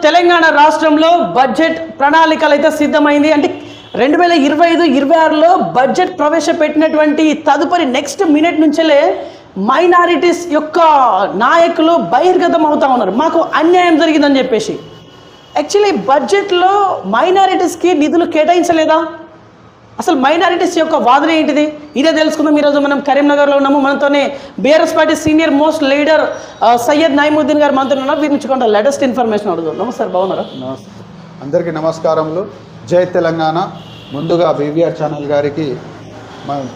తెలంగాణ రాష్ట్రంలో బడ్జెట్ ప్రణాళికలు అయితే సిద్ధమైంది. అంటే 2025-26లో బడ్జెట్ ప్రవేశపెట్టినటువంటి తదుపరి నెక్స్ట్ మినిట్ నుంచే మైనారిటీస్ యొక్క నాయకులు బహిర్గతం అవుతా ఉన్నారు. మాకు అన్యాయం జరిగిందని చెప్పేసి. యాక్చువల్లీ బడ్జెట్లో మైనారిటీస్కి నిధులు కేటాయించలేదా? అసలు మైనారిటీస్ యొక్క వాదన ఏంటిది? ఇదే తెలుసుకుందాం. ఈరోజు మనం కరీంనగర్లో ఉన్నాము. మనతోనే BRS party senior most leader Syed Naimuddin గారు మనతో ఉన్నారు. వీరి నుంచి కొంత లేటెస్ట్ ఇన్ఫర్మేషన్ అడుగుదాం. నమస్తే, బాగున్నారా? నమస్తే, అందరికీ నమస్కారములు. జై తెలంగాణ. ముందుగా బీవీఆర్ ఛానల్ గారికి మనం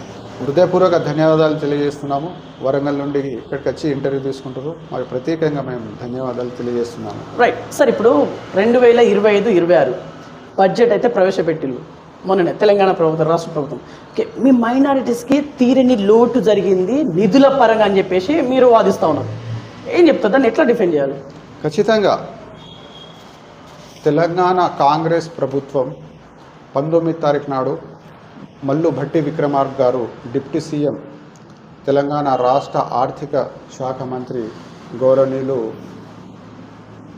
హృదయపూర్వక ధన్యవాదాలు తెలియజేస్తున్నాము. వరంగల్ నుండి ఇక్కడికి వచ్చి ఇంటర్వ్యూ తీసుకుంటారు, మరి ప్రత్యేకంగా మేము ధన్యవాదాలు తెలియజేస్తున్నాము. రైట్ సార్, ఇప్పుడు 2025-26 బడ్జెట్ అయితే ప్రవేశపెట్టిల్లు మొన్ననే తెలంగాణ ప్రభుత్వం, రాష్ట్ర ప్రభుత్వం. ఓకే, మీ మైనారిటీస్కి తీరని లోటు జరిగింది నిధుల పరంగా అని చెప్పేసి మీరు వాదిస్తూ ఉన్నారు. ఏం చెప్తారు? దాన్ని ఎట్లా డిఫెండ్ చేయాలి? ఖచ్చితంగా తెలంగాణ కాంగ్రెస్ ప్రభుత్వం 19వ తారీఖు నాడు మల్లు భట్టి విక్రమార్క గారు డిప్యూటీ సీఎం, తెలంగాణ రాష్ట్ర ఆర్థిక శాఖ మంత్రి గౌరవనీయులు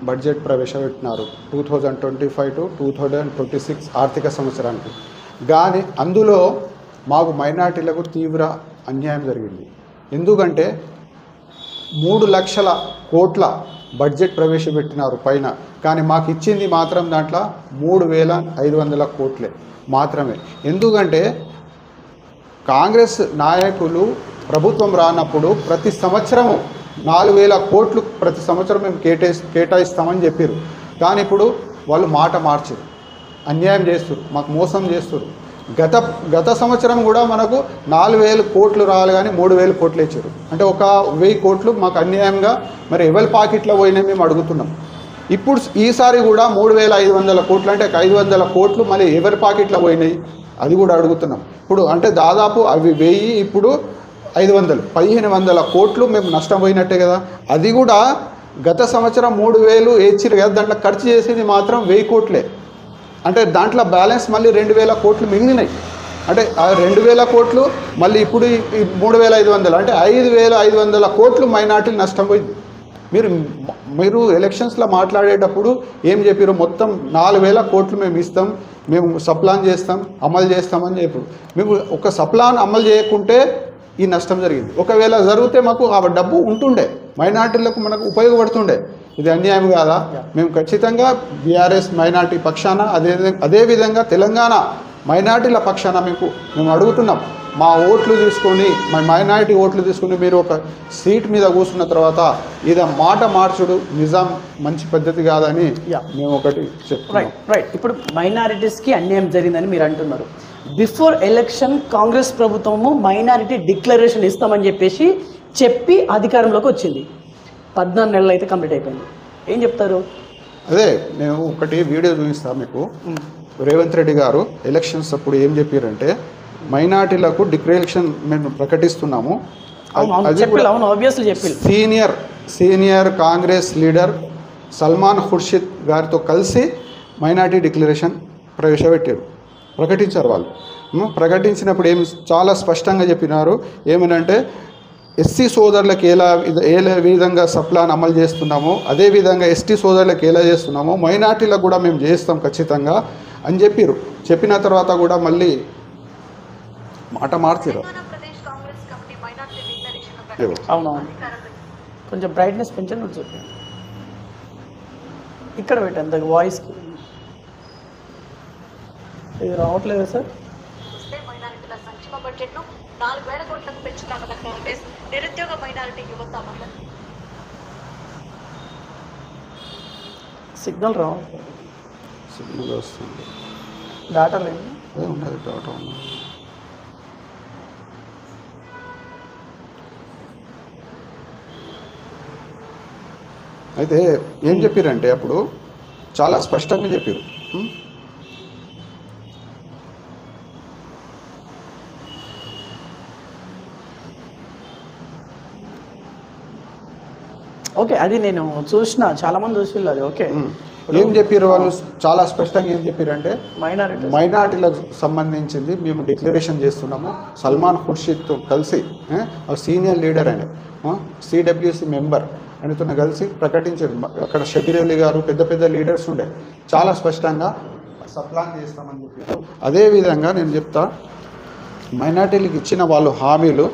బడ్జెట్ ప్రవేశపెట్టినారు 2025-2026 ఆర్థిక సంవత్సరానికి. కానీ అందులో మాకు మైనార్టీలకు తీవ్ర అన్యాయం జరిగింది. ఎందుకంటే 3 లక్షల కోట్ల బడ్జెట్ ప్రవేశపెట్టినారు పైన, కానీ మాకు ఇచ్చింది మాత్రం దాంట్లో 3,500 కోట్లే మాత్రమే. ఎందుకంటే కాంగ్రెస్ నాయకులు ప్రభుత్వం రానప్పుడు ప్రతి సంవత్సరము 4,000 కోట్లు ప్రతి సంవత్సరం మేము కేటాయిస్తామని చెప్పారు. కానీ ఇప్పుడు వాళ్ళు మాట మార్చారు, అన్యాయం చేస్తారు, మాకు మోసం చేస్తారు. గత సంవత్సరం కూడా మనకు 4,000 కోట్లు రావాలి, కానీ 3,000 కోట్లు ఇచ్చారు. అంటే ఒక 1,000 కోట్లు మాకు అన్యాయంగా మరి ఎవరి పాకెట్లో పోయినాయి మేము అడుగుతున్నాం. ఇప్పుడు ఈసారి కూడా 3,500 కోట్లు, అంటే 500 కోట్లు మళ్ళీ ఎవరి పాకెట్లో పోయినాయి అది కూడా అడుగుతున్నాం. ఇప్పుడు అంటే దాదాపు అవి 1000, ఇప్పుడు 500, 1,500 కోట్లు మేము నష్టపోయినట్టే కదా. అది కూడా గత సంవత్సరం 3,000 ఇచ్చారు కదా, దాంట్లో ఖర్చు చేసేది మాత్రం 1,000 కోట్లే. అంటే దాంట్లో బ్యాలెన్స్ మళ్ళీ 2,000 కోట్లు మిగిలినాయి. అంటే ఆ 2,000 కోట్లు మళ్ళీ ఇప్పుడు 3,500, అంటే 5,500 కోట్లు మైనార్టీలు నష్టపోయింది. మీరు ఎలక్షన్స్లో మాట్లాడేటప్పుడు ఏం చెప్పారు? మొత్తం 4,000 కోట్లు మేము ఇస్తాం, మేము సప్లాన్ చేస్తాం, అమలు చేస్తామని చెప్పారు. మేము ఒక సప్లాన్ అమలు చేయకుంటే ఈ నష్టం జరిగింది. ఒకవేళ జరిగితే మాకు ఆ డబ్బు ఉంటుండే, మైనార్టీలకు మనకు ఉపయోగపడుతుండే. ఇది అన్యాయం కాదా? మేము ఖచ్చితంగా బీఆర్ఎస్ మైనార్టీ పక్షాన, అదేవిధంగా తెలంగాణ మైనార్టీల పక్షాన మేము అడుగుతున్నాం. మా ఓట్లు తీసుకొని, మా మైనారిటీ ఓట్లు తీసుకొని మీరు ఒక సీట్ మీద కూర్చున్న తర్వాత ఇది మాట మార్చుడు నిజాం మంచి పద్ధతి కాదని మేము ఒకటి చెప్తున్నాం. రైట్. ఇప్పుడు మైనారిటీస్కి అన్యాయం జరిగిందని మీరు అంటున్నారు. బిఫోర్ ఎలక్షన్ కాంగ్రెస్ ప్రభుత్వము మైనారిటీ డిక్లరేషన్ ఇస్తామని చెప్పి అధికారంలోకి వచ్చింది. 14 నెలలు అయితే కంప్లీట్ అయిపోయింది. ఏం చెప్తారు? అదే నేను ఒకటి వీడియో చూపిస్తాను మీకు. రేవంత్ రెడ్డి గారు ఎలక్షన్స్ అప్పుడు ఏం చెప్పారంటే, మైనార్టీలకు డిక్లరేషన్ మేము ప్రకటిస్తున్నాము. సీనియర్ కాంగ్రెస్ లీడర్ సల్మాన్ ఖుర్షిద్ గారితో కలిసి మైనార్టీ డిక్లరేషన్ ప్రకటించారు వాళ్ళు. ప్రకటించినప్పుడు చాలా స్పష్టంగా చెప్పినారు. ఏమనంటే ఎస్సీ సోదరులకు ఏ విధంగా సప్లాన్ అమలు చేస్తున్నామో అదేవిధంగా ఎస్టీ సోదరులకు ఎలా చేస్తున్నామో మైనార్టీలకు కూడా మేము చేస్తాం ఖచ్చితంగా అని చెప్పారు. చెప్పిన తర్వాత కూడా మళ్ళీ మాట మార్చారు. అవునవును, కొంచెం బ్రైట్నెస్ పెంచండి చెప్పి ఇక్కడ పెట్టండి వాయిస్కి. ఇది రావట్లేదు సార్. బడ్జెట్ను 4,000 కోట్లకు పెంచుతామన్న కాంగ్రెస్ నిరుద్యోగ మైనారిటీ యువత సిగ్నల్ వస్తుంది. డాటా లేదు. ఉన్నది డాటా ఉన్నది. అయితే ఏం చెప్పారంటే అప్పుడు చాలా స్పష్టంగా చెప్పారు. ఓకే, అది నేను చూసిన, చాలా మంది చూసి అది. ఓకే, ఏం చెప్పారు వాళ్ళు? చాలా స్పష్టంగా ఏం చెప్పారంటే మైనారిటీలకు సంబంధించింది మేము డిక్లరేషన్ చేస్తున్నాము. సల్మాన్ ఖుర్షిద్తో కలిసి సీనియర్ లీడర్ అని సిడబ్ల్యూసి మెంబర్ ఆయనతో కలిసి ప్రకటించారు. అక్కడ షబీర్ గారు పెద్ద పెద్ద లీడర్స్ ఉండే చాలా స్పష్టంగా సప్లాన్ చేస్తామని చెప్పి. అదేవిధంగా నేను చెప్తా, మైనార్టీలకు ఇచ్చిన వాళ్ళు హామీలు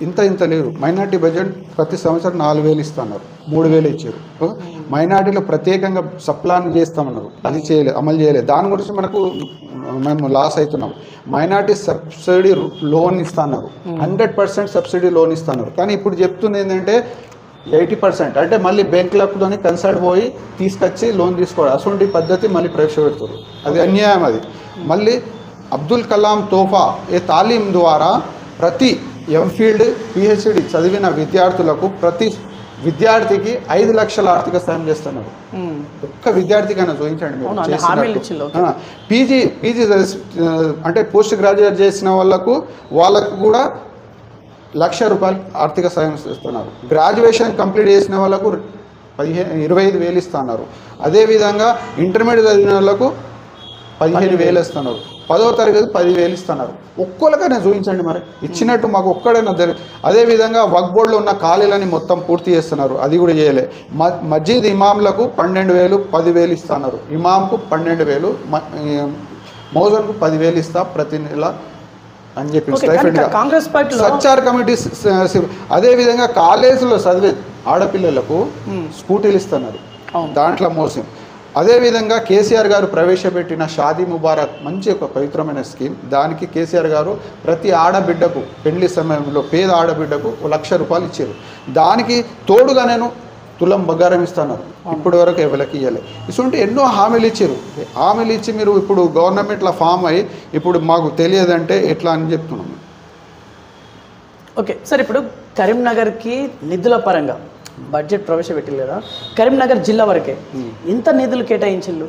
ఇంత లేరు. మైనార్టీ బడ్జెట్ ప్రతి సంవత్సరం 4,000 ఇస్తున్నారు, 3,000 ఇచ్చారు. మైనార్టీలో ప్రత్యేకంగా సప్లాన్ చేస్తామన్నారు, అది చేయలేదు, అమలు చేయలేదు. దాని గురించి మేము లాస్ అవుతున్నాం. మైనార్టీ సబ్సిడీ లోన్ ఇస్తున్నారు, 100% సబ్సిడీ లోన్ ఇస్తున్నారు. కానీ ఇప్పుడు చెప్తుంది ఏంటంటే 80%, అంటే మళ్ళీ బ్యాంకులతో కన్సల్ట్ పోయి తీసుకొచ్చి లోన్ తీసుకోవడం, అటువంటి పద్ధతి మళ్ళీ ప్రవేశపెడుతున్నారు. అది అన్యాయం. అది మళ్ళీ అబ్దుల్ కలాం తోఫా ఏ తాలీం ద్వారా ప్రతి ఎంఫీల్డ్ పిహెచ్డి చదివిన విద్యార్థులకు ప్రతి విద్యార్థికి 5 లక్షల ఆర్థిక సాయం చేస్తున్నారు. ఒక్క విద్యార్థికైనా చూపించండి మీరు చేసినట్టు. పీజీ అంటే పోస్ట్ గ్రాడ్యుయేట్ చేసిన వాళ్ళకు కూడా ₹1,00,000 ఆర్థిక సాయం ఇస్తున్నారు. గ్రాడ్యుయేషన్ కంప్లీట్ చేసిన వాళ్ళకు 25,000 ఇస్తున్నారు. అదేవిధంగా ఇంటర్మీడియట్ చదివిన వాళ్ళకు 15,000 ఇస్తున్నారు. 10వ తరగతి 10,000 ఇస్తున్నారు. ఒక్కొక్కరికైనా చూపించండి మరి ఇచ్చినట్టు మాకు ఒక్కడైనా. అదేవిధంగా వక్ఫ్ బోర్డులో ఉన్న ఖాళీలని మొత్తం పూర్తి చేస్తున్నారు, అది కూడా చేయలే. మస్జిద్ ఇమాంలకు 12,000 10,000 ఇస్తున్నారు. ఇమాంకు 12,000, మౌజన్కు 10,000 ఇస్తా ప్రతి నెల అని చెప్పి కాంగ్రెస్ పార్టీ సర్చార్ కమిటీ. అదేవిధంగా కాలేజీలో చదివే ఆడపిల్లలకు స్కూటీలు ఇస్తున్నారు, దాంట్లో మోసం. అదేవిధంగా కేసీఆర్ గారు ప్రవేశపెట్టిన షాదీ ముబారక్ మంచి ఒక పవిత్రమైన స్కీమ్. దానికి కేసీఆర్ గారు ప్రతి ఆడబిడ్డకు పెళ్లి సమయంలో పేద ఆడబిడ్డకు ₹1,00,000 ఇచ్చారు. దానికి తోడుగా నేను తులం బంగారం ఇస్తున్నారు. ఇప్పటి వరకు ఎవరికి ఇవ్వలే. ఇటువంటి ఎన్నో హామీలు ఇచ్చారు. హామీలు ఇచ్చి మీరు ఇప్పుడు గవర్నమెంట్లో ఫామ్ అయ్యి ఇప్పుడు మాకు తెలియదంటే ఎట్లా అని చెప్తున్నాం. ఓకే సార్, ఇప్పుడు కరీంనగర్కి నిధుల పరంగా బడ్జెట్ ప్రవేశపెట్టింది కదా, కరీంనగర్ జిల్లా వరకే ఇంత నిధులు కేటాయించిండు.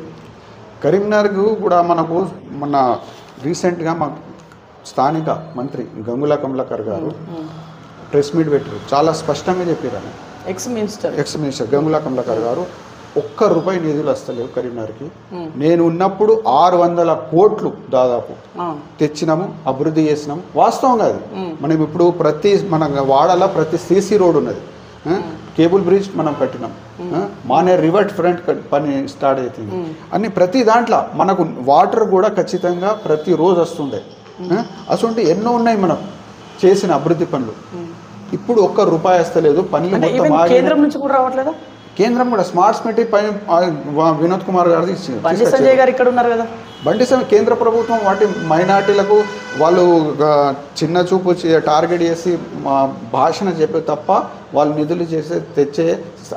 కరీంనగర్కు కూడా మనకు మొన్న రీసెంట్గా మా స్థానిక మంత్రి గంగుల కమలాకర్ గారు ప్రెస్ మీట్ పెట్టారు, చాలా స్పష్టంగా చెప్పారు. ఎక్స్ మినిస్టర్ గంగుల కమలాకర్ గారు ₹1 నిధులు వస్తలేవు కరీంనగర్కి. నేను ఉన్నప్పుడు 600 కోట్లు దాదాపు తెచ్చినాము, అభివృద్ధి చేసినాము. వాస్తవం కాదు. మనం ఇప్పుడు మన వాడల ప్రతి సీసీ రోడ్ ఉన్నది, కేబుల్ బ్రిడ్జ్ మనం కట్టినాం, మానేర్ రివర్ ఫ్రంట్ పని స్టార్ట్ అవుతుంది అన్ని. ప్రతి దాంట్లో మనకు వాటర్ కూడా ఖచ్చితంగా ప్రతిరోజు వస్తుండే. అటువంటి ఎన్నో ఉన్నాయి మనం చేసిన అభివృద్ధి పనులు. ఇప్పుడు ₹1 వస్తలేదు, పనులు కేంద్రం నుంచి కూడా రావట్లేదా? కేంద్రం కూడా స్మార్ట్ సిటీ పైన వినోద్ కుమార్ గారు బండి సంజయ్ గారు ఇక్కడ ఉన్నారు కదా. కేంద్ర ప్రభుత్వం వాటి మైనార్టీలకు వాళ్ళు చిన్న చూపు టార్గెట్ చేసి భాషణ చెప్పే తప్ప వాళ్ళు నిధులు తెచ్చే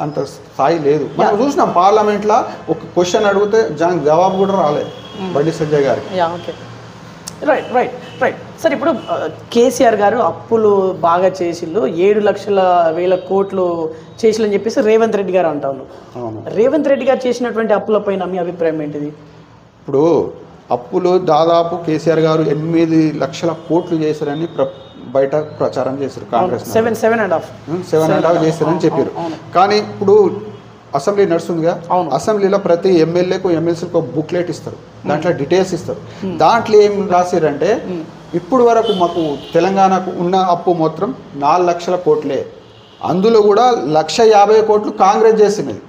అంత స్థాయి లేదు. మనం చూసినాం పార్లమెంట్లో ఒక క్వశ్చన్ అడిగితే జవాబు కూడా రాలేదు బండి సంజయ్ గారికి. రైట్ సార్, ఇప్పుడు కేసీఆర్ గారు అప్పులు బాగా చేసిళ్ళు, 7,00,000 కోట్లు చేసిలని చెప్పేసి రేవంత్ రెడ్డి గారు అంటా ఉన్నారు. రేవంత్ రెడ్డి గారు చేసినటువంటి అప్పులపైన మీ అభిప్రాయం ఏంటిది? ఇప్పుడు అప్పులు దాదాపు కేసీఆర్ గారు 8,00,000 కోట్లు చేశారని బయట ప్రచారం చేశారు. కాంగ్రెస్ 7.5 చేశారని చెప్పారు. కానీ ఇప్పుడు అసెంబ్లీ నడుస్తుందిగా, అసెంబ్లీలో ప్రతి ఎమ్మెల్యేకు ఎమ్మెల్సీలకు ఒక బుక్లెట్ ఇస్తారు, దాంట్లో డీటెయిల్స్ ఇస్తారు. దాంట్లో ఏం రాశారంటే ఇప్పుడు వరకు మాకు తెలంగాణకు ఉన్న అప్పు మొత్తం 4,00,000 కోట్లే. అందులో కూడా 1,50,000 కోట్లు కాంగ్రెస్ చేసినది,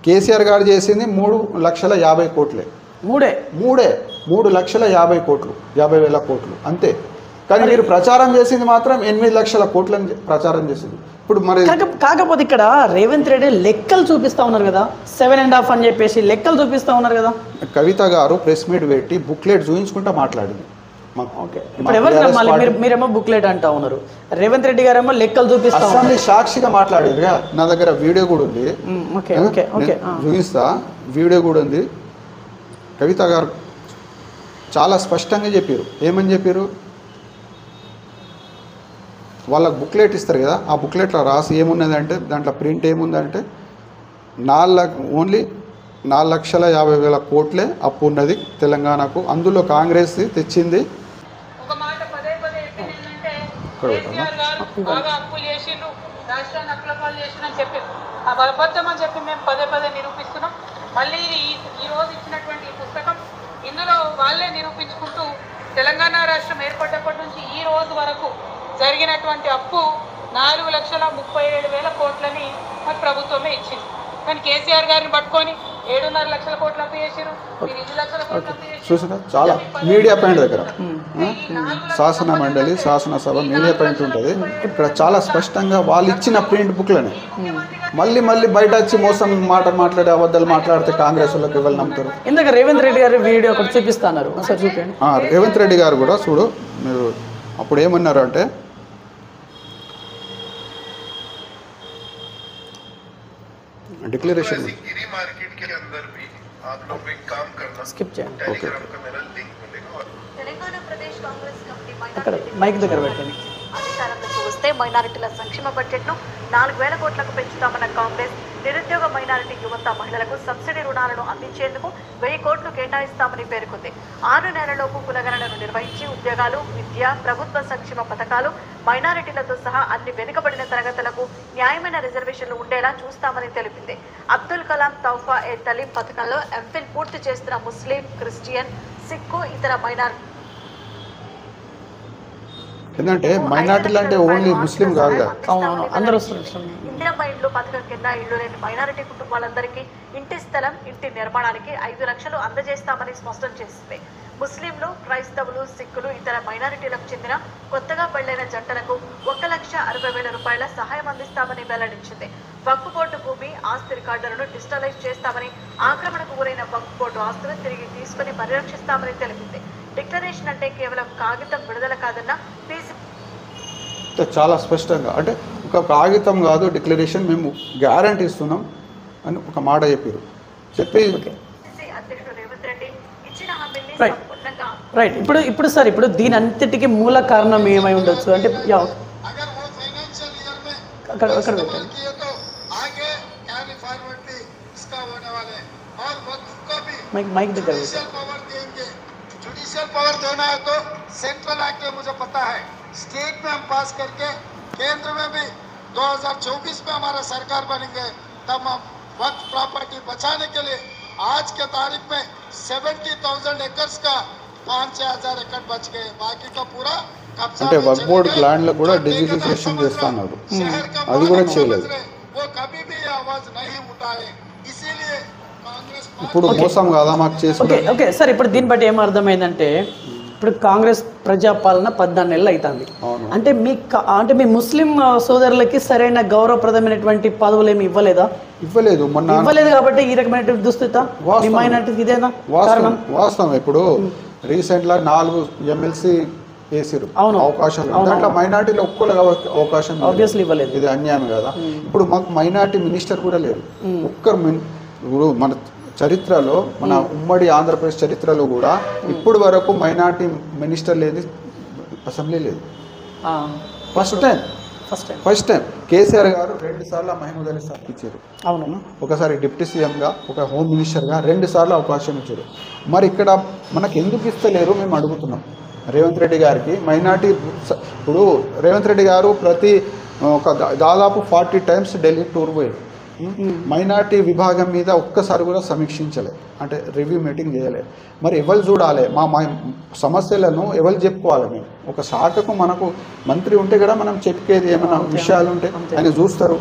కేసీఆర్ గారు చేసింది 3,50,000 కోట్లే. మూడే 3,50,000 కోట్లు, 50,000 కోట్లు అంతే. కానీ మీరు ప్రచారం చేసింది మాత్రం 8,00,000 కోట్లని ప్రచారం చేసింది. ఇప్పుడు మరి కాకపోతే ఇక్కడ రేవంత్ రెడ్డి లెక్కలు చూపిస్తా ఉన్నారు కదా, 7.5 అని చెప్పేసి లెక్కలు చూపిస్తా ఉన్నారు కదా. కవిత గారు ప్రెస్ మీట్ పెట్టి బుక్లెట్ చూపించుకుంటా మాట్లాడింది. ఇప్పుడు ఎవరు నమ్మాలి? మీరేమో బుక్లెట్ అంటా ఉన్నారు, రేవంత్ రెడ్డి గారేమో లెక్కలు చూపిస్తా. అసెంబ్లీ సాక్షిగా మాట్లాడారుగా, నా దగ్గర వీడియో కూడా ఉంది, చూపిస్తా. వీడియో కూడా ఉంది. కవిత గారు చాలా స్పష్టంగా చెప్పారు. ఏమని చెప్పారు? వాళ్ళకు బుక్లెట్ ఇస్తారు కదా, ఆ బుక్లెట్లో రాసి ఏమున్నదంటే దాంట్లో ప్రింట్ ఏముందంటే ఓన్లీ 4,50,000 కోట్లే అప్పు ఉన్నది తెలంగాణకు. అందులో కాంగ్రెస్ తెచ్చింది ఒక మాట పదే ఏంటంటే కేసీఆర్ గారు బాగా అప్పులు చేసిండు, రాష్ట్రాన్ని అప్పులపాలు చేసిందని చెప్పి ఆ అబద్ధం అని చెప్పి మేము పదే నిరూపిస్తున్నాం. మళ్ళీ ఈ రోజు ఇచ్చినటువంటి ఈ పుస్తకం ఇందులో వాళ్ళే నిరూపించుకుంటూ తెలంగాణ రాష్ట్రం ఏర్పడ్డప్పటి నుంచి ఈ రోజు వరకు జరిగినటువంటి అప్పు 4,37,000 కోట్లని మరి ప్రభుత్వమే ఇచ్చింది. కానీ కేసీఆర్ గారిని పట్టుకొని 7.5 లక్షల కోట్లు అప్పు చేసిరు, మీరు 2 లక్షల కోట్లు అప్పు చేసిరు. చూసినా చాలా మీడియా పాయింట్ దగ్గర శాసన మండలి శాసనసభ మీడియా పాయింట్ ఉంటుంది. ఇక్కడ చాలా స్పష్టంగా వాళ్ళు ఇచ్చిన ప్రింట్ బుక్లోనే మళ్ళీ బయట వచ్చి మోసం మాట్లాడే అబద్ధాలు మాట్లాడితే కాంగ్రెస్ వాళ్ళకి ఎవరు నమ్ముతారు? ఇందాక రేవంత్ రెడ్డి గారి వీడియో ఒకటి చూపిస్తున్నారు, ఒకసారి చూపించండి. రేవంత్ రెడ్డి గారు కూడా చూడు, మీరు అప్పుడు ఏమన్నారు అంటే डिक्लेरेशन में गिरी मार्केट के अंदर भी आप लोग एक काम करना स्किप చేయండి. टेलीग्राम का मेरा लिंक मिलेगा. తెలంగాణ ప్రదేశ్ కాంగ్రెస్ కమిటీ అక్కడ మైక్ దగ్గర పెట్టండి. అధికారంలోకి వస్తే మైనారిటీల సంక్షేమ బడ్జెట్ను 4,000 కోట్లకు పెంచుతామన్న కాంగ్రెస్ నిరుద్యోగ మైనారిటీ యువత మహిళలకు సబ్సిడీ రుణాలను అందించేందుకు 1000 కోట్లు కేటాయిస్తామని పేర్కొంది. 6 నెలలలోపు కులగణనను నిర్వహించి ఉద్యోగాలు, విద్య, ప్రభుత్వ సంక్షేమ పథకాలు, మైనారిటీలతో సహా అన్ని వెనుకబడిన తరగతులకు న్యాయమైన రిజర్వేషన్లు ఉండేలా చూస్తామని తెలిపింది. అబ్దుల్ కలాం తౌఫా ఏ తలీం పథకంలో ఎంఫిల్ పూర్తి చేస్తున్న ముస్లిం, క్రిస్టియన్, సిక్కు, ఇతర మైనారిటీ ఎందుకంటే మైనార్టీలు అంటే ఓన్లీ ముస్లిం కాదు కదా, అందరూ ఇందిరమ్మ ఇండ్లు పథకం కింద ఇల్లు లేని మైనారిటీ కుటుంబాలందరికీ ఇంటి స్థలం, ఇంటి నిర్మాణానికి 5 లక్షలు అందజేస్తామని స్పష్టం చేసింది. ముస్లింలు, క్రైస్తవులు, సిక్కులు, ఇతర మైనారిటీలకు చెందిన కొత్తగా పెళ్లైన జంటలకు 1,60,000 రూపాయల సహాయం అందిస్తామని వెల్లడించింది. వక్ఫ్ బోర్డు భూమి, ఆస్తి రికార్డులను డిజిటలైజ్ చేస్తామని, ఆక్రమణకు గురైన వక్ఫ్ బోర్డు ఆస్తులను తిరిగి తీసుకుని పరిరక్షిస్తామని తెలిపింది. డిక్లరేషన్ అంటే కేవలం కాగితం విడుదల కాదన్న చాలా స్పష్టంగా, అంటే ఒక కాగితం కాదు డిక్లరేషన్, మేము గ్యారంటీ ఇస్తున్నాం అని ఒక మాట చెప్పారు. చెప్పి అధ్యక్షుడు రేవంత్ రెడ్డి ఇచ్చిన హామీని సంపూర్ణంగా రైట్. ఇప్పుడు సార్, ఇప్పుడు దీని అంతటికి మూల కారణం ఏమై ఉండొచ్చు అంటే అక్కడ పెట్టండి. మైక్ దగ్గర जुडिशियल पावर देना है तो सेंट्रल एक्ट में मुझे पता है, स्टेट में हम पास करके केंद्र में भी 2024 में हमारा सरकार बनेंगे, तब हम वक्त प्रॉपर्टी बचाने के लिए आज के तारीख में 70,000 एकर्स का 5,000 एकड़ बच गए, बाकी का पूरा అంటే వక్ఫ్ బోర్డు ల్యాండ్ లో కూడా డిజిటలైజేషన్ చేస్తున్నారు, అది కూడా చేయలేదు. वो कभी भी आवाज नहीं उठाए, इसीलिए ఇప్పుడు మోసం కాదా మాకు చేసి. ఓకే సార్, ఇప్పుడు దీన్ని బట్టి ఏమర్థమైందంటే ఇప్పుడు కాంగ్రెస్ ప్రజాపాలన 14 నెలలు అవుతుంది. అంటే మీ ముస్లిం సోదరులకి సరైన గౌరవప్రదమైనటువంటి పదవులు ఏమి ఇవ్వలేదా? ఇవ్వలేదు, మొన్న ఇవ్వలేదు కాబట్టి ఈ రకమైన దుస్థిత మైనారిటీకి ఇదేనా కారణం? వాస్తవం. ఇప్పుడు రీసెంట్గా 4 ఎమ్మెల్సీ వేసారు అవకాశాలు, దాంట్లో మైనార్టీలో ఒక్కరు అవకాశం ఆబ్వియస్లీ ఇవ్వలేదు. ఇది అన్యాయం కదా. ఇప్పుడు మాకు మైనార్టీ మినిస్టర్ కూడా లేరు ఒక్కరు. ఇప్పుడు మన చరిత్రలో, మన ఉమ్మడి ఆంధ్రప్రదేశ్ చరిత్రలో కూడా ఇప్పటి వరకు మైనార్టీ మినిస్టర్ లేదు, అసెంబ్లీ లేదు. ఫస్ట్ టైం కేసీఆర్ గారు 2 సార్లు మహమూద్ అలీ సార్కి ఇచ్చారు. అవును, ఒకసారి డిప్యూటీ సీఎంగా, ఒక హోమ్ మినిస్టర్గా 2 సార్లు అవకాశం ఇచ్చారు. మరి ఇక్కడ మనకు ఎందుకు ఇస్తలేరు మేము అడుగుతున్నాం రేవంత్ రెడ్డి గారికి. మైనార్టీ ఇప్పుడు రేవంత్ రెడ్డి గారు ప్రతి దాదాపు 40 టైమ్స్ ఢిల్లీ టూర్ పోయారు. మైనార్టీ విభాగం మీద ఒక్కసారి కూడా సమీక్షించలే, అంటే రివ్యూ మీటింగ్ చేయలే. మరి ఎవరు చూడాలి మా సమస్యలను, ఎవరు చెప్పుకోవాలి? మేము ఒక శాఖకు మనకు మంత్రి ఉంటే కూడా మనం చెప్పేది ఏమైనా విషయాలు ఉంటే ఆయన చూస్తారు.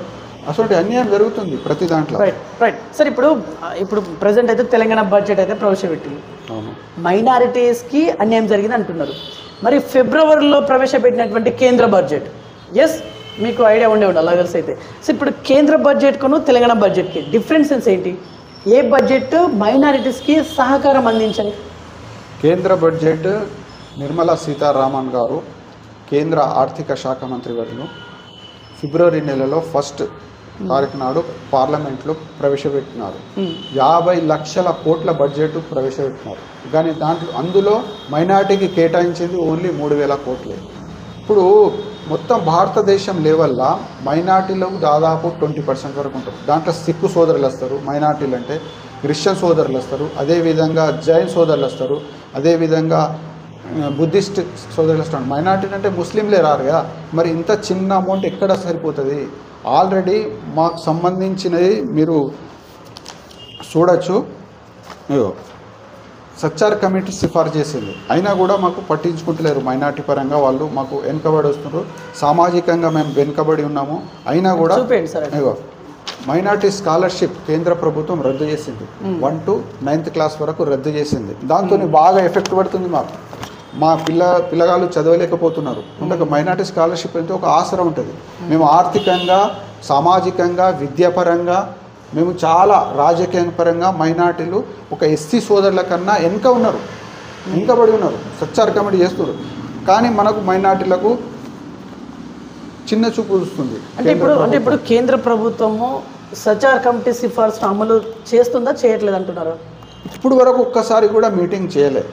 అసలు అన్యాయం జరుగుతుంది ప్రతి దాంట్లో. రైట్ సార్, ఇప్పుడు ప్రజెంట్ అయితే తెలంగాణ బడ్జెట్ అయితే ప్రవేశపెట్టింది, మైనారిటీస్కి అన్యాయం జరిగింది అంటున్నారు. మరి ఫిబ్రవరిలో ప్రవేశపెట్టినటువంటి కేంద్ర బడ్జెట్, ఎస్ మీకు ఐడియా ఉండే అలా కలిసి అయితే. సో ఇప్పుడు కేంద్ర బడ్జెట్కును తెలంగాణ బడ్జెట్కి డిఫరెన్సెస్ ఏంటి? ఏ బడ్జెట్ మైనారిటీస్కి సహకారం అందించాలి? కేంద్ర బడ్జెట్ నిర్మలా సీతారామన్ గారు కేంద్ర ఆర్థిక శాఖ మంత్రి వర్యులు ఫిబ్రవరి నెలలో 1వ తారీఖు నాడు పార్లమెంట్లో ప్రవేశపెట్టినారు. 50 లక్షల కోట్ల బడ్జెట్ ప్రవేశపెట్టినారు. కానీ అందులో మైనార్టీకి కేటాయించింది ఓన్లీ 3,000 కోట్లే. ఇప్పుడు మొత్తం భారతదేశం లెవెల్లో మైనార్టీలో దాదాపు 20% వరకు ఉంటారు. దాంట్లో సిక్కు సోదరులు వస్తారు, మైనార్టీలు అంటే క్రిస్టియన్ సోదరులు వస్తారు, అదేవిధంగా జైన్ సోదరులు వస్తారు, అదేవిధంగా బుద్ధిస్ట్ సోదరులు వస్తారు. మైనార్టీ అంటే ముస్లింలే రారు కదా. మరి ఇంత చిన్న అమౌంట్ ఎక్కడ సరిపోతుంది? ఆల్రెడీ మాకు సంబంధించినవి మీరు చూడొచ్చు. సచ్చార్ కమిటీ సిఫార్సు చేసింది, అయినా కూడా మాకు పట్టించుకుంటలేరు. మైనార్టీ పరంగా వాళ్ళు మాకు వెనుకబడి వస్తున్నారు, సామాజికంగా మేము వెనుకబడి ఉన్నాము, అయినా కూడా మైనార్టీ స్కాలర్షిప్ కేంద్ర ప్రభుత్వం రద్దు చేసింది. 1 to 9th క్లాస్ వరకు రద్దు చేసింది. దాంతో బాగా ఎఫెక్ట్ పడుతుంది మాకు. మా పిల్లగాళ్ళు చదవలేకపోతున్నారు. ఉండక మైనార్టీ స్కాలర్షిప్ అంటే ఒక ఆసరా ఉంటుంది. మేము ఆర్థికంగా, సామాజికంగా, విద్యాపరంగా, మేము చాలా రాజకీయ పరంగా మైనార్టీలు ఒక ఎస్సీ సోదరుల కన్నా వెనుకబడి ఉన్నారు. సచ్చార్ కమిటీ చేస్తున్నారు. కానీ మనకు మైనార్టీలకు చిన్న చూపు చూస్తుంది. అంటే ఇప్పుడు కేంద్ర ప్రభుత్వము సచార్ కమిటీ సిఫార్సు అమలు చేస్తుందా, చేయట్లేదు అంటున్నారు? ఇప్పుడు వరకు ఒక్కసారి కూడా మీటింగ్ చేయలే.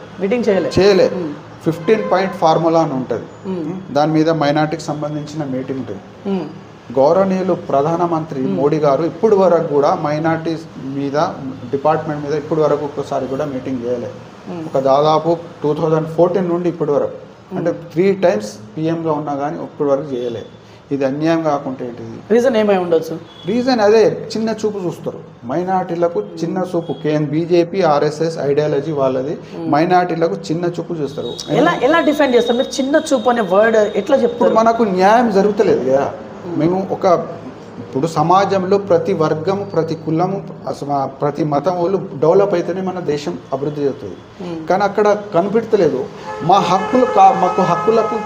15 పాయింట్ ఫార్ములా అని ఉంటుంది. దాని మీద మైనార్టీకి సంబంధించిన మీటింగ్ ఉంటుంది. గౌరవనీయులు ప్రధానమంత్రి మోడీ గారు ఇప్పుడు వరకు కూడా మైనార్టీస్ మీద, డిపార్ట్మెంట్ మీద ఇప్పుడు వరకు ఒక్కసారి కూడా మీటింగ్ చేయలే. ఒక దాదాపు 2014 నుండి ఇప్పటి వరకు, అంటే 3 times పిఎంగా ఉన్నా కానీ ఇప్పటి వరకు చేయలే. ఇది అన్యాయం కాకుంటే ఏంటిది? రీజన్ ఏమై ఉండొచ్చు? రీజన్ అదే, చిన్న చూపు చూస్తారు మైనార్టీలకు. చిన్న చూపు. బీజేపీ ఆర్ఎస్ఎస్ ఐడియాలజీ వాళ్ళది. మైనార్టీలకు చిన్న చూపు చూస్తారు. ఎలా డిఫైన్ చేస్తారు మీరు చిన్న చూపు అనే వర్డ్? ఎట్లా చెప్తారు? మనకు న్యాయం జరుగుతలేదు కదా. మేము ఇప్పుడు సమాజంలో ప్రతి వర్గము, ప్రతి కులము, ప్రతి మతం వాళ్ళు డెవలప్ అయితేనే మన దేశం అభివృద్ధి అవుతుంది. కానీ అక్కడ కనిపెడతలేదు. మాకు హక్కులకు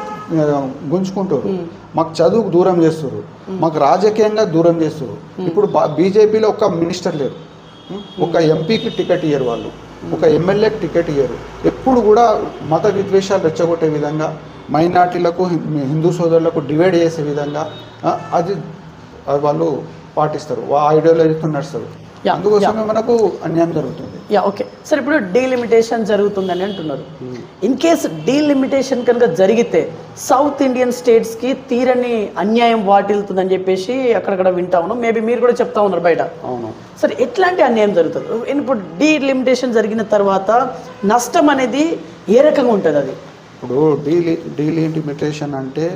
గుంజుకుంటారు. మాకు చదువుకు దూరం చేస్తారు. మాకు రాజకీయంగా దూరం చేస్తారు. ఇప్పుడు బీజేపీలో ఒక మినిస్టర్ లేరు, ఒక ఎంపీకి టికెట్ ఇయ్యరు వాళ్ళు, ఒక ఎమ్మెల్యేకి టికెట్ ఇయ్యరు. ఎప్పుడు కూడా మత విద్వేషాలు రెచ్చగొట్టే విధంగా, మైనార్టీలకు హిందూ సోదరులకు డివైడ్ చేసే విధంగా అది వాళ్ళు పాటిస్తారు. ఆ ఐడియాలజీతో నడుస్తారు. అందుకోసమే మనకు అన్యాయం జరుగుతుంది. ఓకే సార్, ఇప్పుడు డీలిమిటేషన్ జరుగుతుందని అంటున్నారు. ఇన్ కేస్ డీలిమిటేషన్ కనుక జరిగితే సౌత్ ఇండియన్ స్టేట్స్కి తీరని అన్యాయం వాటిల్తుందని చెప్పేసి అక్కడక్కడ వింటా ఉన్నాం. మేబీ మీరు కూడా చెప్తా ఉన్నారు బయట. అవును సార్, ఎట్లాంటి అన్యాయం జరుగుతుంది? ఇప్పుడు డీలిమిటేషన్ జరిగిన తర్వాత నష్టం అనేది ఏ రకంగా ఉంటుంది? అది ఇప్పుడు డీలిమిటేషన్ అంటే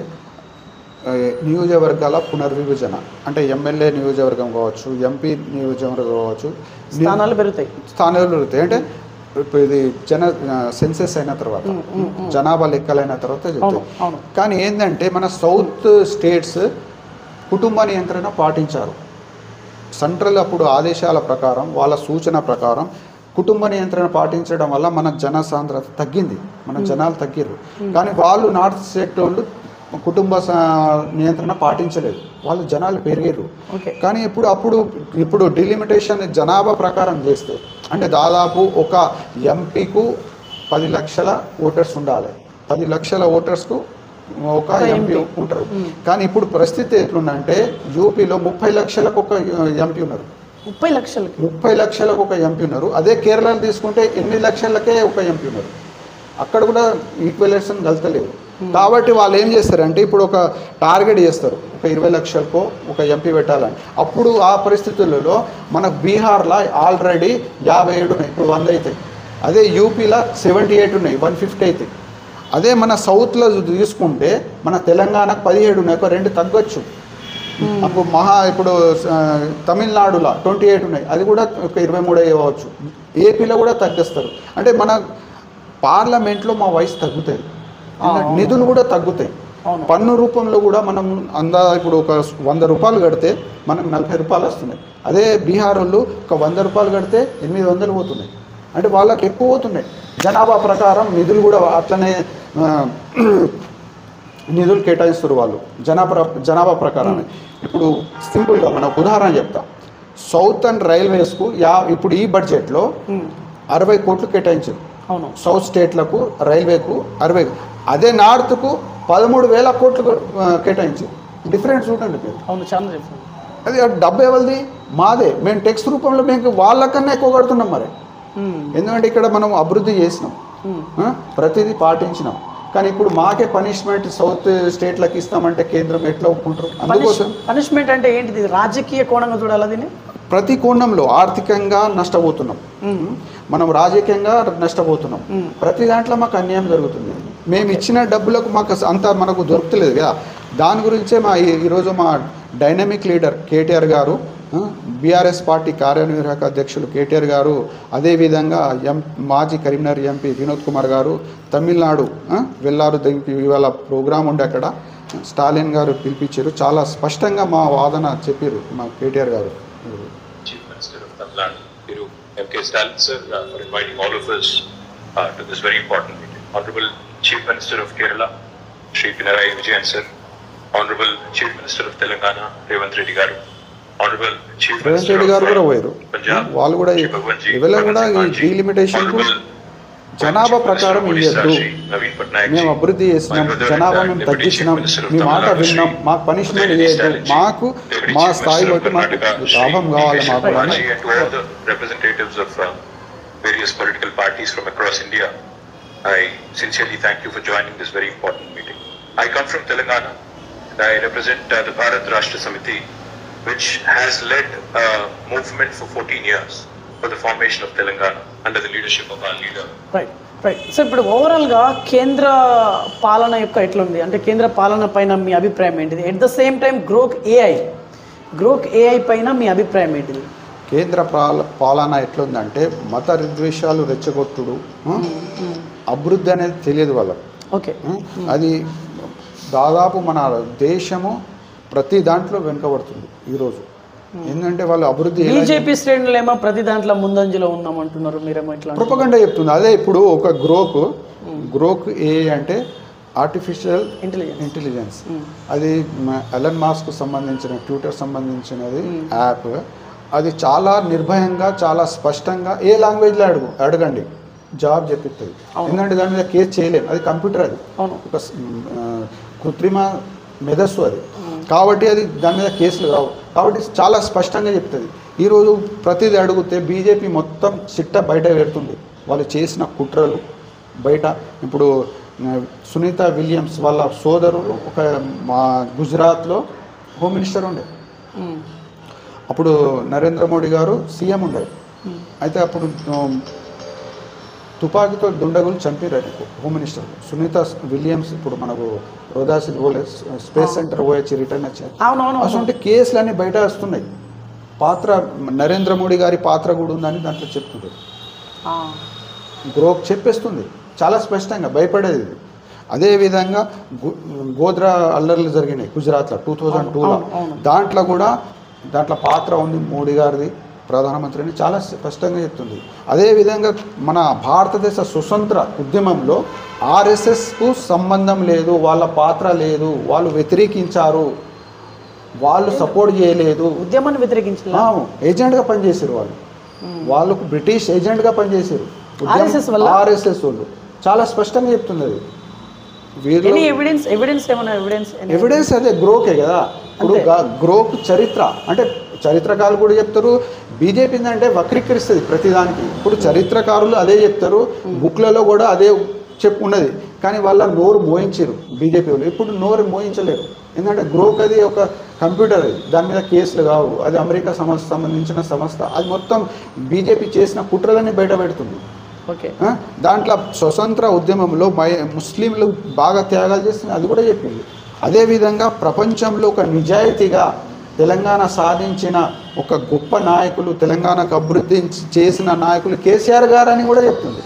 నియోజకవర్గాల పునర్విభజన. అంటే ఎమ్మెల్యే నియోజకవర్గం కావచ్చు, ఎంపీ నియోజకవర్గం కావచ్చు, స్థానాలు పెరుగుతాయి. అంటే ఇప్పుడు ఇది సెన్సెస్ అయిన తర్వాత, జనాభా లెక్కలైన తర్వాత చెప్తాయి. కానీ ఏంటంటే మన సౌత్ స్టేట్స్ కుటుంబ నియంత్రణ పాటించారు. సెంట్రల్ అప్పుడు ఆదేశాల ప్రకారం, వాళ్ళ సూచన ప్రకారం కుటుంబ నియంత్రణ పాటించడం వల్ల మన జనసాంద్రత తగ్గింది, మన జనాలు తగ్గిర్రు. కానీ వాళ్ళు నార్త్ స్టేట్ వాళ్ళు కుటుంబ నియంత్రణ పాటించలేదు, వాళ్ళు జనాలు పెరిగారు. కానీ ఇప్పుడు డిలిమిటేషన్ జనాభా ప్రకారం చేస్తే, అంటే దాదాపు ఒక ఎంపీకు 10 లక్షల ఓటర్స్ ఉండాలి. 10 లక్షల ఓటర్స్కు ఒక ఎంపీ ఉంటారు. కానీ ఇప్పుడు పరిస్థితి ఎట్లుందంటే యూపీలో 30 లక్షలకు ఒక ఎంపీ ఉన్నారు. 30 లక్షలకు ఒక ఎంపీ ఉన్నారు. అదే కేరళలో తీసుకుంటే 8 లక్షలకే ఒక ఎంపీ ఉన్నారు. అక్కడ కూడా ఈక్వలేషన్ కలుతలేవు. కాబట్టి వాళ్ళు ఏం చేస్తారంటే ఇప్పుడు ఒక టార్గెట్ చేస్తారు, ఒక 20 లక్షలకో ఒక ఎంపీ పెట్టాలని. అప్పుడు ఆ పరిస్థితులలో మనకు బీహార్లో ఆల్రెడీ 57 ఉన్నాయి, ఇప్పుడు 100 అవుతాయి. అదే యూపీలో 78 ఉన్నాయి, 150 అవుతాయి. అదే మన సౌత్లో తీసుకుంటే మన తెలంగాణకు 17 ఉన్నాయి, ఒక 2 తగ్గొచ్చు. అప్పుడు ఇప్పుడు తమిళనాడులో 28 ఉన్నాయి, అది కూడా ఒక 23 అవ్వచ్చు. ఏపీలో కూడా తగ్గిస్తారు. అంటే మన పార్లమెంట్లో మా వయసు తగ్గుతుంది, నిధులు కూడా తగ్గుతాయి. పన్ను రూపంలో కూడా మనం ఇప్పుడు ఒక 100 రూపాయలు కడితే మనకు 40 రూపాయలు వస్తున్నాయి. అదే బీహార్ వాళ్ళు ఒక 100 రూపాయలు కడితే 800 పోతున్నాయి. అంటే వాళ్ళకి ఎక్కువ పోతున్నాయి. జనాభా ప్రకారం నిధులు కూడా అట్లనే నిధులు కేటాయిస్తారు వాళ్ళు జనాభా ప్రకారమే. ఇప్పుడు సింపుల్గా మనం ఉదాహరణ చెప్తాం. సౌతర్న్ రైల్వేస్కు ఇప్పుడు ఈ బడ్జెట్లో 60 కోట్లు కేటాయించారు. సౌత్ స్టేట్లకు రైల్వేకు 60. అదే నార్త్కు 13,000 కోట్లు కేటాయించారు. డిఫరెన్స్ చూడండి మీరు. చాలా డిఫరెంట్. అది డబ్బు ఎవరిది? మాదే. మేము టెక్స్ట్ రూపంలో మేము వాళ్ళకన్నా ఎక్కువ కడుతున్నాం. మరి ఎందుకంటే ఇక్కడ మనం అభివృద్ధి చేసినాం, ప్రతిదీ పాటించినాం. కానీ ఇప్పుడు మాకే పనిష్మెంట్ సౌత్ స్టేట్లకు ఇస్తామంటే కేంద్రం ఎట్లా ఒప్పుకుంటారు? అందుకోసం పనిష్మెంట్ అంటే ఏంటిది? రాజకీయ కోణంగా చూడాలి దీన్ని. ప్రతి కోణంలో ఆర్థికంగా నష్టపోతున్నాం, మనం రాజకీయంగా నష్టపోతున్నాం. ప్రతి దాంట్లో మాకు అన్యాయం జరుగుతుంది. మేము ఇచ్చిన డబ్బులకు మాకు అంతా మనకు దొరుకుతలేదు కదా. దాని గురించే ఈరోజు మా డైనమిక్ లీడర్ కేటీఆర్ గారు, బీఆర్ఎస్ పార్టీ కార్యనిర్వాహక అధ్యక్షులు కేటీఆర్ గారు, అదేవిధంగా మాజీ కరీంనగర్ ఎంపీ వినోద్ కుమార్ గారు తమిళనాడు వెళ్ళారు. ఇవాళ ప్రోగ్రాం ఉండే అక్కడ స్టాలిన్ గారు పిలిపించారు. చాలా స్పష్టంగా మా వాదన చెప్పారు మా కేటీఆర్ గారు. Tamil Nadu. M.K. Stalin sir for inviting all of us to this very important meeting. Honorable Chief Minister of Kerala, Shri Pinarayi Vijayan sir. Honorable Chief Minister of Telangana, Revanth Reddy garu. Honorable Chief Minister of Punjab, Shri Bhagwan Ji, delimitation జనాభా ప్రకారం ఇవ్వద్దు, మేము అభివృద్ధి చేసినాం, జనాభా మేము తగ్గించినాం, మీ మాట విన్నాం, మాకు పనిష్మెంట్ ఇవ్వద్దు, మాకు మా స్థాయి బట్టి మాకు లాభం కావాలి. మాకు representatives of various political parties from across India, I sincerely thank you for joining this very important meeting. I come from Telangana and I represent the Bharat Rashtra Samiti, which has led a movement for 14 years for the formation of Telangana under the leadership of our leader. Right. So ఇప్పుడు ఓవరాల్గా కేంద్ర పాలన యొక్క ఎట్లుంది అంటే కేంద్ర పాలన పైన మీ అభిప్రాయం ఏంటిది? At the same time Grok AI పైన మీ అభిప్రాయం ఏంటిది? కేంద్ర పాలన ఎట్లుందంటే మత విద్వేషాలు రెచ్చగొట్టుడు, అభివృద్ధి అనేది తెలియదు వాళ్ళకు. ఓకే, అది దాదాపు మన దేశము ప్రతి దాంట్లో వెనుకబడుతుంది ఈరోజు. ఎందుకంటే వాళ్ళు అభివృద్ధి బీజేపీ శ్రేణులు ఏమో ప్రతి దాంట్లో ముందంజలో ఉన్నామంటున్నారు, మీరేమో ఇట్లా ప్రొపగండా చెప్తుంది. అదే ఇప్పుడు ఒక గ్రోక్ ఏ అంటే ఆర్టిఫిషియల్ ఇంటెలిజెన్స్, అది ఎలన్ మాస్క్ సంబంధించిన ట్విట్టర్ సంబంధించినది యాప్. అది చాలా నిర్భయంగా చాలా స్పష్టంగా ఏ లాంగ్వేజ్లో అడగండి జాబ్ చెప్పిస్తుంది. ఎందుకంటే దాని మీద కేసు చేయలేము, అది కంప్యూటర్, అది ఒక కృత్రిమ మెదస్సు అది. కాబట్టి అది దాని మీద కేసులు రావు, కాబట్టి చాలా స్పష్టంగా చెప్తుంది. ఈరోజు ప్రతిదీ అడిగితే బీజేపీ మొత్తం చిట్ట బయట పెడుతుంది, వాళ్ళు చేసిన కుట్రలు బయట. ఇప్పుడు సునీత విలియమ్స్ వాళ్ళ సోదరులు ఒక మా గుజరాత్లో హోమ్ మినిస్టర్ ఉండే, అప్పుడు నరేంద్ర మోడీ గారు సీఎం ఉండే. అయితే అప్పుడు తుపాకీతో దుండగులు చంపారు హోమ్ మినిస్టర్ సునీత విలియమ్స్. ఇప్పుడు మనకు రోదాసి స్పేస్ సెంటర్ పోయొచ్చి రిటర్న్ వచ్చారు. అటువంటి కేసులన్నీ బయట వస్తున్నాయి. పాత్ర నరేంద్ర మోడీ గారి పాత్ర కూడా ఉందని దాంట్లో చెప్తుంది. గ్రోక్ చెప్పేస్తుంది చాలా స్పష్టంగా, భయపడేది. అదేవిధంగా గోద్రా అల్లర్లు జరిగినాయి గుజరాత్లో 2002లో, దాంట్లో పాత్ర ఉంది మోడీ గారిది, ప్రధానమంత్రిని చాలా స్పష్టంగా చెప్తుంది. అదేవిధంగా మన భారతదేశ స్వతంత్ర ఉద్యమంలో ఆర్ఎస్ఎస్కు సంబంధం లేదు, వాళ్ళ పాత్ర లేదు, వాళ్ళు వ్యతిరేకించారు, వాళ్ళు సపోర్ట్ చేయలేదు, ఉద్యమాన్ని వ్యతిరేకించారు, ఏజెంట్గా పనిచేసారు వాళ్ళకు బ్రిటిష్ ఏజెంట్గా పనిచేసారు ఆర్ఎస్ఎస్ వాళ్ళు. చాలా స్పష్టంగా చెప్తుంది అది. ఎవిడెన్స్ అదే గ్రోకే కదా. ఇప్పుడు గ్రోక్ చరిత్ర అంటే చరిత్రకారులు కూడా చెప్తారు, బీజేపీ అంటే వక్రీకరిస్తుంది ప్రతిదానికి. ఇప్పుడు చరిత్రకారులు అదే చెప్తారు, బుక్లలో కూడా అదే ఉన్నది, కానీ వాళ్ళ నోరు మోయించారు బీజేపీ వాళ్ళు. ఇప్పుడు నోరు మోయించలేరు, ఎందుకంటే గ్రోక్ అది ఒక కంప్యూటర్, అది దాని మీద కేసులు కావు, అది అమెరికా సంబంధించిన సంస్థ. అది మొత్తం బీజేపీ చేసిన కుట్రలన్నీ బయట పెడుతుంది. ఓకే, దాంట్లో స్వతంత్ర ఉద్యమంలో ముస్లింలు బాగా త్యాగాలు చేస్తుంది, అది కూడా చెప్పింది. అదేవిధంగా ప్రపంచంలో ఒక నిజాయితీగా తెలంగాణ సాధించిన ఒక గొప్ప నాయకులు, తెలంగాణకు అభివృద్ధి చేసిన నాయకులు కేసీఆర్ గారు అని కూడా చెప్తుంది.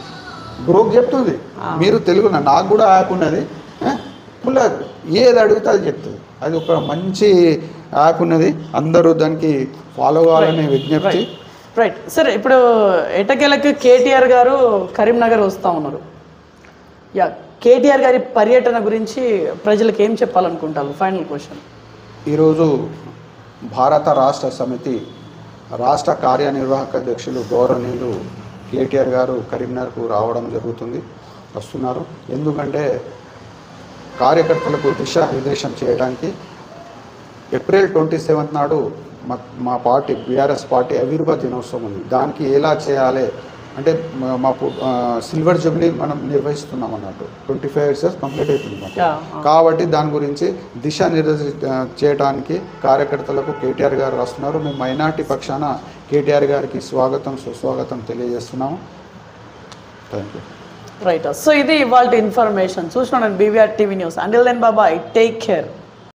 గ్రోక్ చెప్తుంది. మీరు తెలుగు, నాకు కూడా యాప్ ఉన్నది, ఫుల్ ఏది అడిగితే అది చెప్తుంది. అది ఒక మంచి యాప్ ఉన్నది, అందరూ దానికి ఫాలో కావాలనే విజ్ఞప్తి. రైట్. సరే, ఇప్పుడు ఎటకేలకు కేటీఆర్ గారు కరీంనగర్ వస్తూ ఉన్నారు. కేటీఆర్ గారి పర్యటన గురించి ప్రజలకు ఏం చెప్పాలనుకుంటారు? Final question. ఈరోజు భారత రాష్ట్ర సమితి రాష్ట్ర కార్యనిర్వాహక అధ్యక్షులు గౌరవనీయులు కేటీఆర్ గారు కరీంనగర్కు రావడం వస్తున్నారు. ఎందుకంటే కార్యకర్తలకు దిశానిర్దేశం చేయడానికి ఏప్రిల్ 27 నాడు మా పార్టీ బీఆర్ఎస్ పార్టీ ఆవిర్భావ దినోత్సవం ఉంది. దానికి ఎలా చేయాలి అంటే మా సిల్వర్ జూబ్లీ మనం నిర్వహిస్తున్నాం అన్నట్టు. 25 years కంప్లీట్ అవుతుంది మాకు. కాబట్టి దాని గురించి దిశానిర్దేశం చేయడానికి కార్యకర్తలకు కేటీఆర్ గారు వస్తున్నారు. మేము మైనార్టీ పక్షాన కేటీఆర్ గారికి స్వాగతం సుస్వాగతం తెలియజేస్తున్నాము. Thank you. రైట్. సో ఇది ఇవాళ ఇన్ఫర్మేషన్. చూస్తున్నాను BVR TV news. Until then బాబాయ్, టేక్ కేర్.